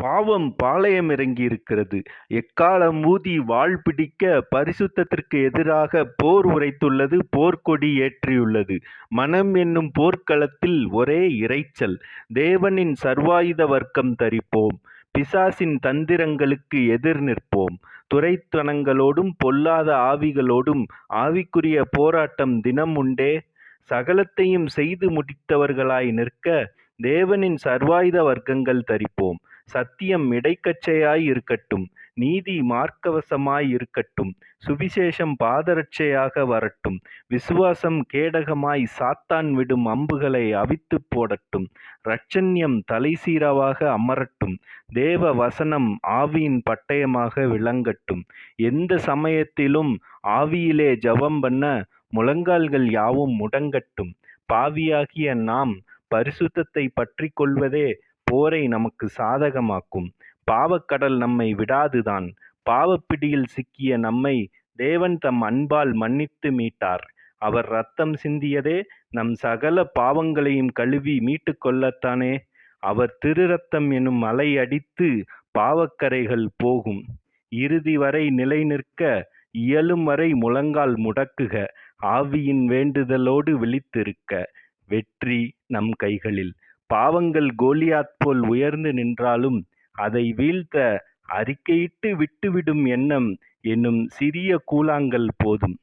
பாவம் பாளையம் இறங்கியிருக்கிறது. எக்காளம் ஊதி வாள் பிடிக்க பரிசுத்தத்திற்கு எதிராக போர் உரைத்துள்ளது, போர்க்கொடி ஏற்றியுள்ளது. மனம் என்னும் போர்க்களத்தில் ஒரே இரைச்சல். தேவனின் சர்வாயுத வர்க்கம் தரிப்போம். பிசாசின் தந்திரங்களுக்கு எதிர் நிற்போம். துரைத்தனங்களோடும் பொல்லாத ஆவிகளோடும் ஆவிக்குரிய போராட்டம் தினம் உண்டே. சகலத்தையும் செய்து முடித்தவர்களாய் நிற்க தேவனின் சர்வாயுத வர்க்கங்கள் தரிப்போம். சத்தியம் இடைக்கச்சையாய் இருக்கட்டும். நீதி மார்க்கவசமாய் இருக்கட்டும். சுவிசேஷம் பாதரட்சையாக வரட்டும். விசுவாசம் கேடகமாய் சாத்தான் விடும் அம்புகளை அவித்துப் போடட்டும். இரட்சண்யம் தலைசீராவாக அமரட்டும். தேவ வசனம் ஆவியின் பட்டயமாக விளங்கட்டும். எந்த சமயத்திலும் ஆவியிலே ஜெபம் பண்ண முழங்கால்கள் யாவும் முடங்கட்டும். பாவியாகிய நாம் பரிசுத்தத்தை பற்றிக் கொள்வதே போரை நமக்கு சாதகமாக்கும். பாவக்கடல் நம்மை விடாதுதான். பாவப்பிடியில் சிக்கிய நம்மை தேவன் தம் அன்பால் மன்னித்து மீட்டார். அவர் இரத்தம் சிந்தியதே நம் சகல பாவங்களையும் கழுவி மீட்டுக் கொள்ளத்தானே. அவர் திரு ரத்தம் எனும் அலை அடித்து பாவக்கரைகள் போகும். இறுதி வரை நிலை நிற்க இயலும் வரை முழங்கால் முடக்குக. ஆவியின் வேண்டுதலோடு விழித்திருக்க. வெற்றி நம் கைகளில். பாவங்கள் கோலியாத் போல் உயர்ந்து நின்றாலும் அதை வீழ்த்த அறிக்கையிட்டு விட்டுவிடும் எண்ணம் என்னும் சிறிய கூழாங்கல் போதும்.